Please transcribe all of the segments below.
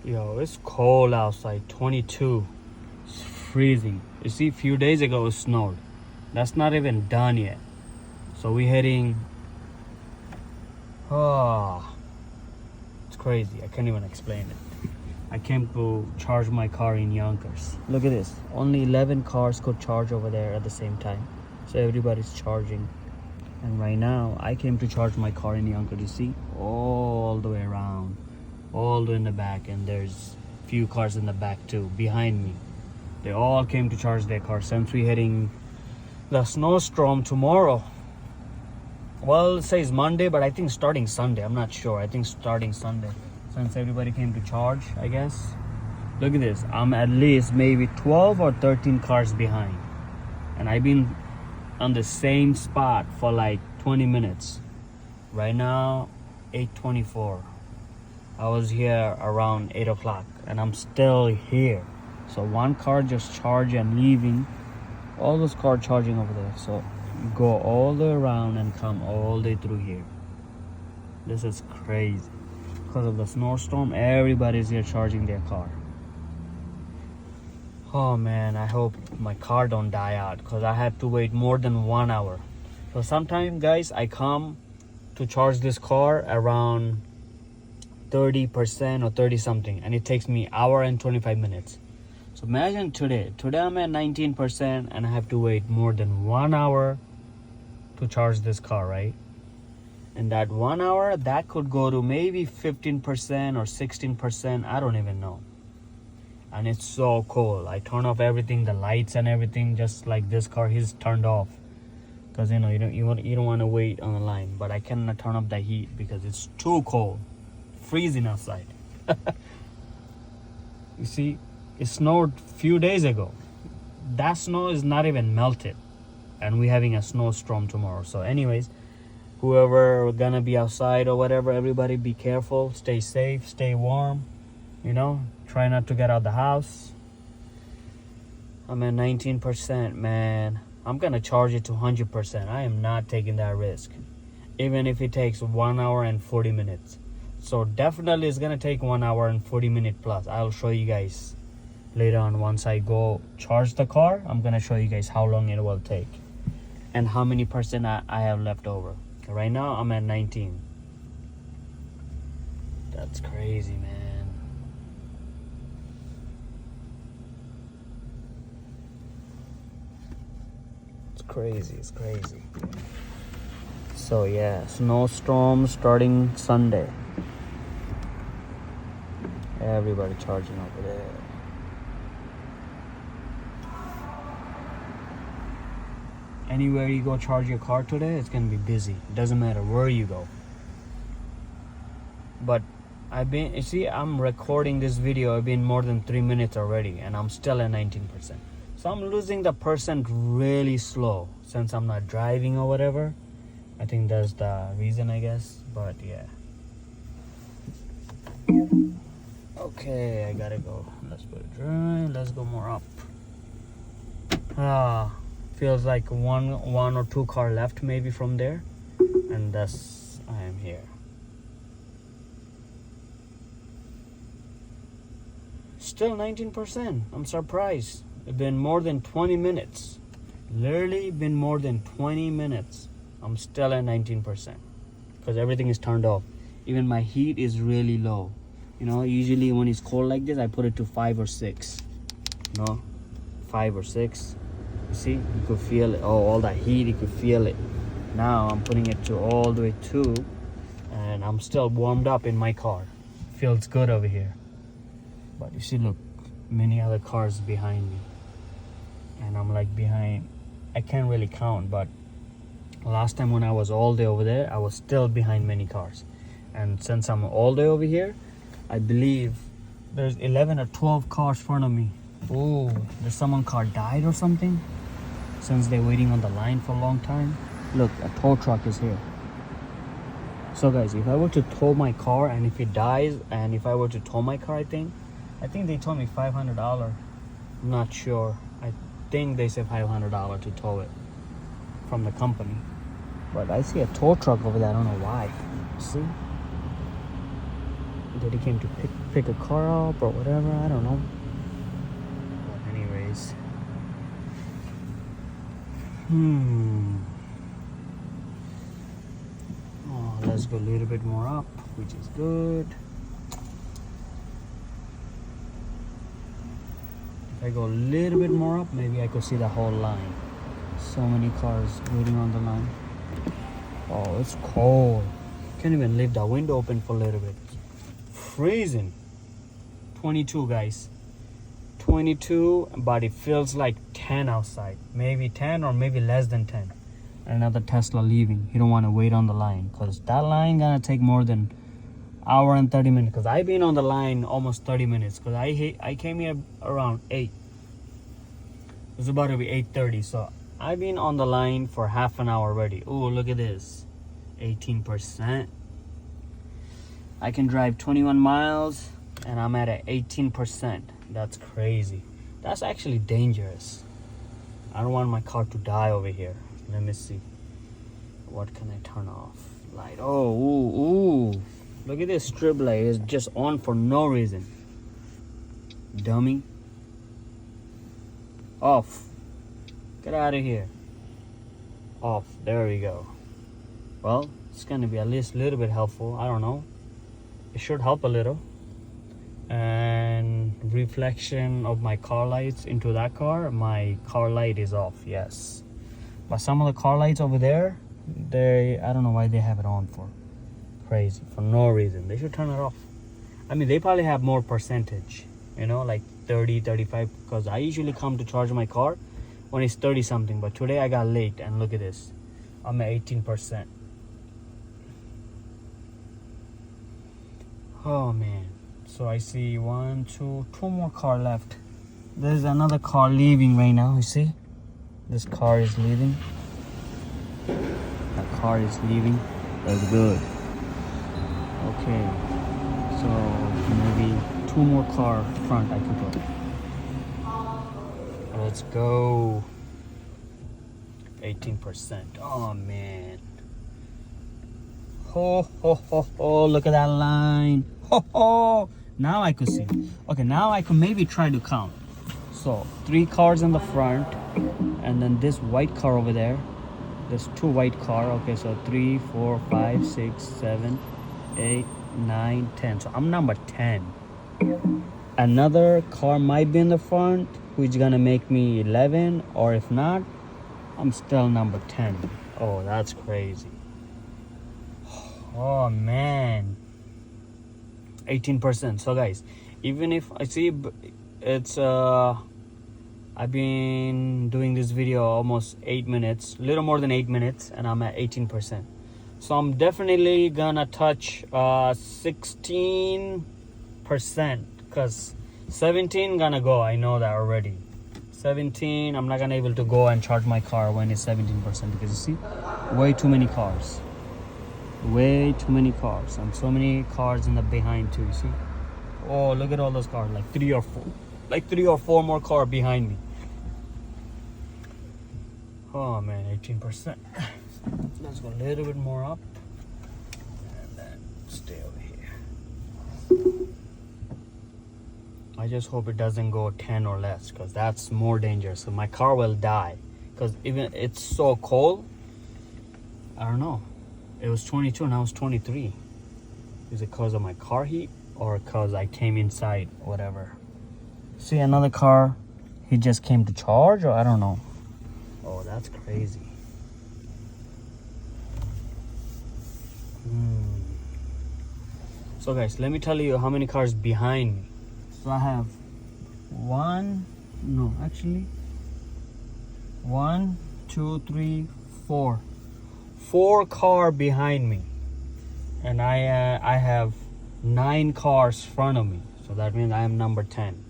Yo, it's cold outside, 22. It's freezing. You see, a few days ago it snowed. That's not even done yet. So we're heading... Oh, it's crazy. I can't even explain it. I came to charge my car in Yonkers. Look at this. Only 11 cars could charge over there at the same time. So everybody's charging. And right now, I came to charge my car in Yonkers. You see? All the way around. All the way in the back. And there's few cars in the back too, behind me. They all came to charge their car since we're heading the snowstorm tomorrow. Well, it says Monday, but I think starting Sunday. I'm not sure. I think starting Sunday. Since everybody came to charge, I guess. Look at this. I'm at least maybe 12 or 13 cars behind. And I've been on the same spot for like 20 minutes. Right now, 8:24. I was here around 8 o'clock and I'm still here. So one car just charged and leaving. All those cars charging over there. So go all the way around and come all the way through here. This is crazy. Because of the snowstorm, everybody's here charging their car. Oh man, I hope my car don't die out because I have to wait more than 1 hour. So sometimes, guys, I come to charge this car around 30% or 30 something, and it takes me hour and 25 minutes. So imagine today I'm at 19% and I have to wait more than 1 hour to charge this car, right? And that 1 hour, that could go to maybe 15% or 16%, I don't even know. And it's so cold. I turn off everything, the lights and everything, just like this car is turned off. Because you don't want to wait on the line. But I cannot turn up the heat because it's too cold. Freezing outside. You see, it snowed a few days ago. That snow is not even melted. And we're having a snowstorm tomorrow. So anyways, whoever gonna be outside or whatever, everybody be careful, stay safe, stay warm, try not to get out the house. I'm at 19%, man. I'm gonna charge it to 100%. I am not taking that risk, even if it takes 1 hour and 40 minutes. So definitely it's gonna take 1 hour and 40 minutes plus. I'll show you guys later on. Once I go charge the car, I'm gonna show you guys how long it will take and how many percent I have left over. Right now I'm at 19. That's crazy, man. It's crazy. So yeah, snowstorm starting Sunday. Everybody charging over there. Anywhere you go charge your car today, it's gonna be busy. It doesn't matter where you go. But I'm recording this video. I've been more than 3 minutes already and I'm still at 19%. So I'm losing the percent really slow since I'm not driving or whatever. I think that's the reason, I guess. But yeah. Okay, I gotta go. Let's put it dry. Let's go more up. Feels like one or two car left maybe from there. And thus I am here. Still 19%. I'm surprised. It's been more than 20 minutes. Literally been more than 20 minutes. I'm still at 19%. Because everything is turned off. Even my heat is really low. Usually when it's cold like this, I put it to 5 or 6. 5 or 6. You see, you could feel it. Oh, all that heat, you could feel it. Now I'm putting it to all the way 2. And I'm still warmed up in my car. Feels good over here. But you see, look, many other cars behind me. And I'm like behind. I can't really count, but last time when I was all day over there, I was still behind many cars. And since I'm all day over here, I believe there's 11 or 12 cars in front of me. Oh, there's someone car died or something? Since they're waiting on the line for a long time. Look, a tow truck is here. So guys, if I were to tow my car and if it dies, and if I were to tow my car, I think they told me $500. I'm not sure. I think they said $500 to tow it from the company. But I see a tow truck over there. I don't know why. See? That he came to pick a car up or whatever. I don't know. But anyways. Oh, let's go a little bit more up, which is good. If I go a little bit more up, maybe I could see the whole line. So many cars waiting on the line. Oh, it's cold. Can't even leave the window open for a little bit. Freezing. 22, guys. 22, but it feels like 10 outside. Maybe 10 or maybe less than 10. Another Tesla leaving. You don't want to wait on the line because that line gonna take more than hour and 30 minutes. Because I've been on the line almost 30 minutes. Because I came here around 8. It's about to be 8:30. So I've been on the line for half an hour already. Oh, look at this. 18%. I can drive 21 miles and I'm at 18%. That's crazy. That's actually dangerous. I don't want my car to die over here. Let me see. What can I turn off? Light. Oh, ooh. Look at this strip light. It's just on for no reason. Dummy. Off. Get out of here. Off. There we go. Well, it's going to be at least a little bit helpful. I don't know. It should help a little. And reflection of my car lights into that car. My car light is off. Yes. But some of the car lights over there, I don't know why they have it on for. Crazy. For no reason. They should turn it off. I mean, they probably have more percentage. You know, like 30, 35. Because I usually come to charge my car when it's 30 something. But today I got late. And look at this. I'm at 18%. Oh, man. So I see two more cars left. There's another car leaving right now. You see? This car is leaving. That car is leaving. That's good. Okay. So maybe 2 more car front I could go. Let's go. 18%. Oh man. Ho ho ho ho! Look at that line. Ho ho! Now I could see. Okay, now I can maybe try to count. So 3 cars in the front, and then this white car over there. There's 2 white cars. Okay, so 3, 4, 5, 6, 7, 8, 9, 10. So I'm number 10. Another car might be in the front, which is gonna make me 11, or if not, I'm still number 10. Oh, that's crazy. Oh man. 18%. So guys, even if I see it's I've been doing this video almost 8 minutes, little more than 8 minutes, and I'm at 18%. So I'm definitely gonna touch 16%, because 17 gonna go. I know that already. 17, I'm not gonna able to go and charge my car when it's 17%, because you see, way too many cars. Way too many cars, and so many cars in the behind too. You see? Oh, look at all those cars, like 3 or 4, like 3 or 4 more cars behind me. Oh man, 18%. Let's go a little bit more up, and then stay over here. I just hope it doesn't go 10 or less, because that's more dangerous. So my car will die, because even it's so cold. I don't know. It was 22, now it's 23. Is it because of my car heat, or because I came inside, whatever? See another car, he just came to charge, or I don't know. Oh, that's crazy. So guys, let me tell you how many cars behind me. So I have 1, 2, 3, 4. 4 cars behind me, and I have 9 cars in front of me. So that means I am number 10.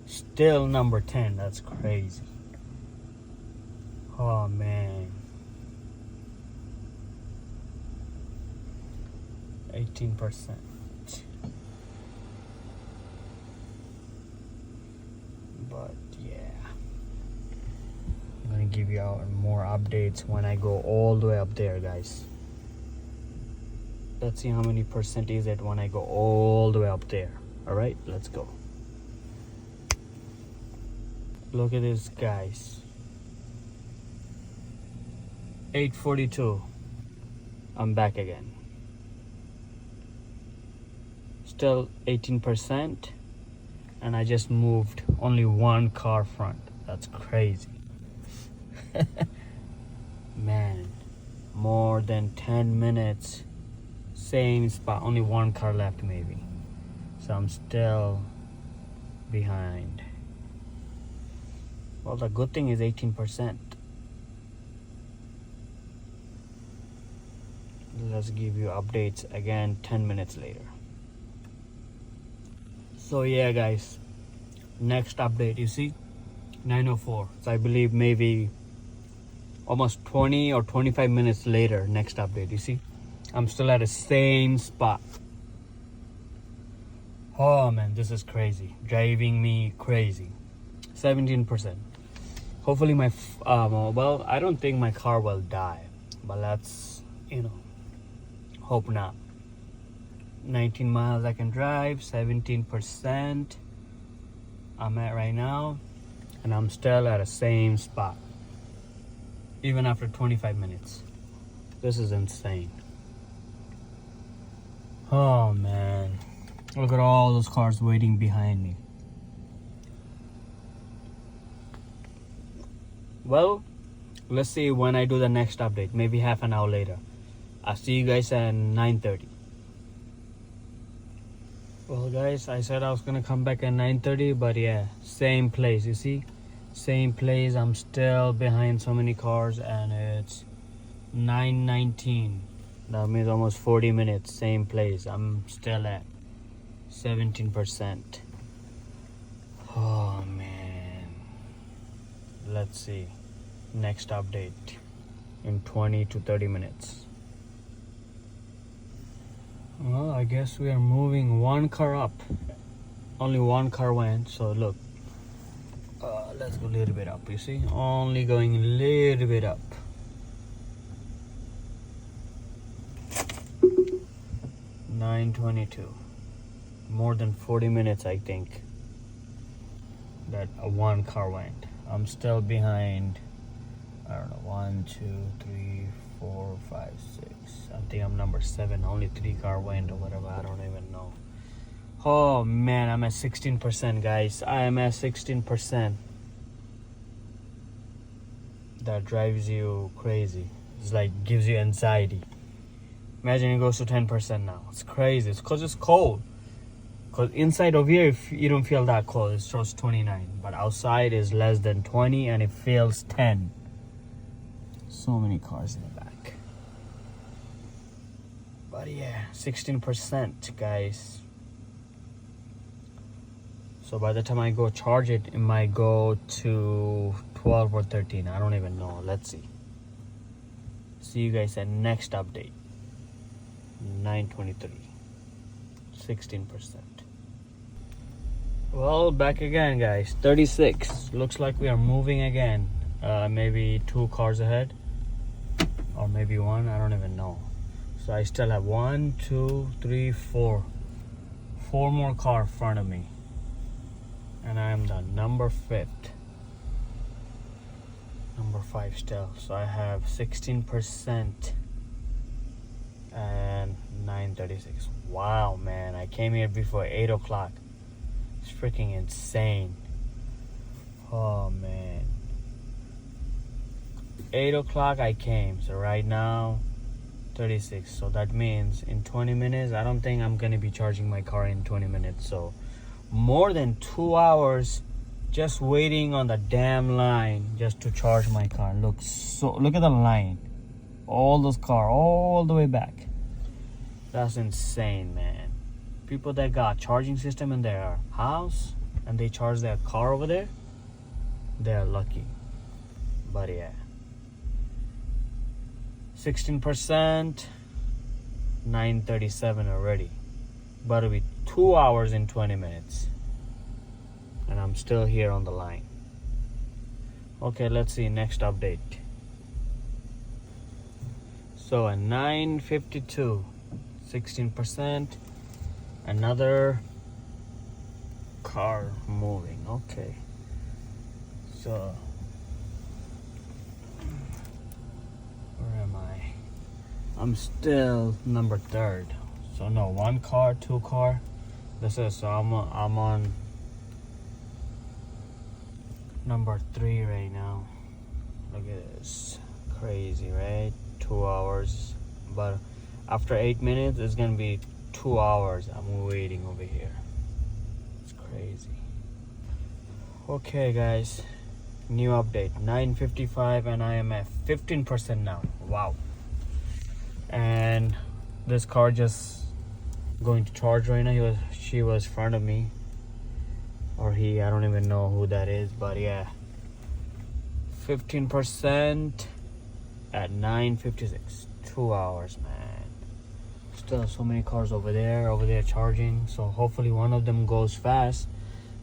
Still number 10. That's crazy. Oh man. 18%. But yeah, I'm gonna give you out more updates when I go all the way up there, guys. Let's see how many percent is it when I go all the way up there. All right, let's go. Look at this, guys. 8:42. I'm back again. Still 18%, and I just moved only one car front. That's crazy. Man, more than 10 minutes, same spot, only one car left maybe. So I'm still behind. Well, the good thing is 18%. Let's give you updates again 10 minutes later. So yeah, guys, next update, you see, 9:04. So I believe maybe almost 20 or 25 minutes later, next update, you see, I'm still at the same spot. Oh man, this is crazy, driving me crazy. 17%. Hopefully my well, I don't think my car will die, but let's, hope not. 19 miles I can drive, 17% I'm at right now, and I'm still at the same spot even after 25 minutes. This is insane. Oh man, look at all those cars waiting behind me. Well, let's see when I do the next update, maybe half an hour later. I'll see you guys at 9:30. Well guys, I said I was gonna come back at 9:30, but yeah, same place, you see, same place. I'm still behind so many cars, and it's 9:19. That means almost 40 minutes, same place. I'm still at 17%. Oh man, let's see, next update in 20 to 30 minutes. Well, I guess we are moving one car up. Only one car went, so look. Let's go a little bit up, you see? Only going a little bit up. $9.22. More than 40 minutes, I think, that one car went. I'm still behind, I don't know, 1, 2, 3, 4, 5, 6. I think I'm number 7. Only 3 car went or whatever. I don't even know. Oh man, I'm at 16%, guys. I am at 16%. That drives you crazy. It's like gives you anxiety. Imagine it goes to 10% now. It's crazy. It's because it's cold. Because inside of here, if you don't feel that cold, it shows 29. But outside is less than 20 and it feels 10. So many cars in the back. But yeah, 16%, guys. So by the time I go charge it, it might go to 12 or 13. I don't even know. Let's see. See you guys at next update. 9:23. 16%. Well, back again, guys. 36. Looks like we are moving again. Maybe 2 cars ahead. Or maybe 1. I don't even know. So I still have 1, 2, 3, 4. 4 more cars in front of me. And I am the number 5. Number 5 still. So I have 16% and 9:36. Wow, man. I came here before 8 o'clock. It's freaking insane. Oh, man. 8 o'clock I came. So right now, 36. So that means in 20 minutes, I don't think I'm going to be charging my car in 20 minutes. So more than 2 hours just waiting on the damn line just to charge my car. Look at the line. All those cars all the way back. That's insane, man. People that got charging system in their house and they charge their car over there, they're lucky. But yeah, 16%, 9:37 already. But it'll be 2 hours and 20 minutes. And I'm still here on the line. Okay, let's see next update. So at 9:52, 16%. Another car moving. Okay, so where am I? I'm still number 3rd. So no, 1 car, 2 car. This is, so I'm on number 3 right now. Look at this, crazy, right? 2 hours, but after 8 minutes it's gonna be 2 hours. I'm waiting over here. It's crazy. Okay guys, new update, 9:55, and I am at 15% now. Wow. And this car just going to charge right now. She was in front of me, or he, I don't even know who that is, but yeah, 15% at 9:56. 2 hours, man. Still so many cars over there charging. So hopefully one of them goes fast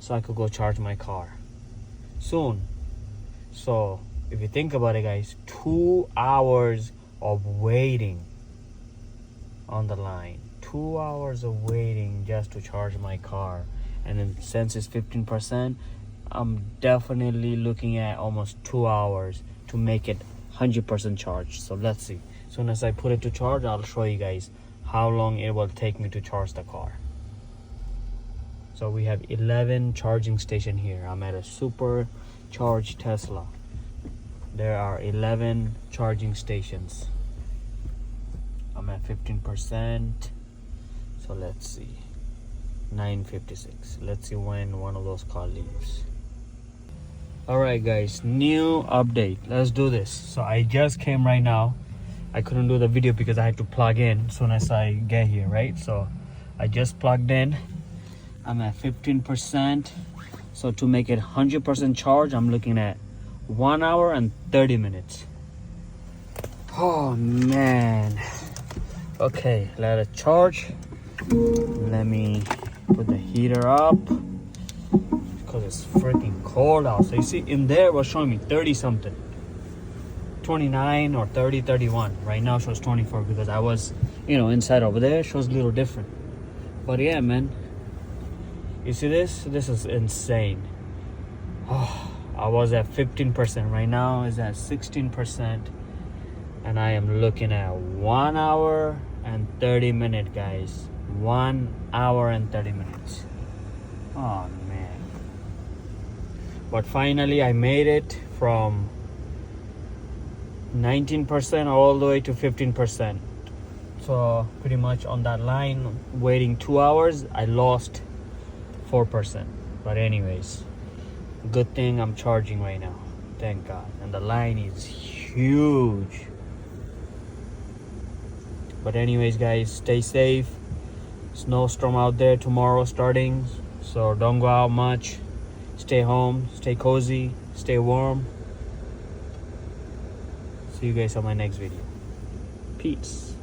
so I could go charge my car soon. So if you think about it guys, 2 hours of waiting on the line, 2 hours of waiting just to charge my car. And then since it's 15%, I'm definitely looking at almost 2 hours to make it 100% charged. So let's see. As soon as I put it to charge, I'll show you guys how long it will take me to charge the car. So we have 11 charging station here. I'm at a supercharged Tesla. There are 11 charging stations. I'm at 15%. So let's see. 9:56. Let's see when one of those cars leaves. Alright guys, new update. Let's do this. So I just came right now. I couldn't do the video because I had to plug in as soon as I get here, right? So I just plugged in. I'm at 15%. So to make it 100% charge, I'm looking at 1 hour and 30 minutes. Oh man. Okay, let it charge. Let me put the heater up because it's freaking cold out. So you see in there it was showing me 30 something, 29 or 30, 31. Right now it shows 24 because I was, inside over there. It shows a little different. But yeah, man, you see this is insane. Oh, I was at 15%. Right now is at 16%, and I am looking at 1 hour and 30 minutes, guys. 1 hour and 30 minutes. Oh man. But finally I made it from 19% all the way to 15%. So pretty much on that line, waiting 2 hours, I lost 4%. But anyways, good thing I'm charging right now, thank God. And the line is huge. But anyways guys, stay safe. Snowstorm out there tomorrow starting, so don't go out much. Stay home, stay cozy, stay warm. See you guys on my next video. Peace.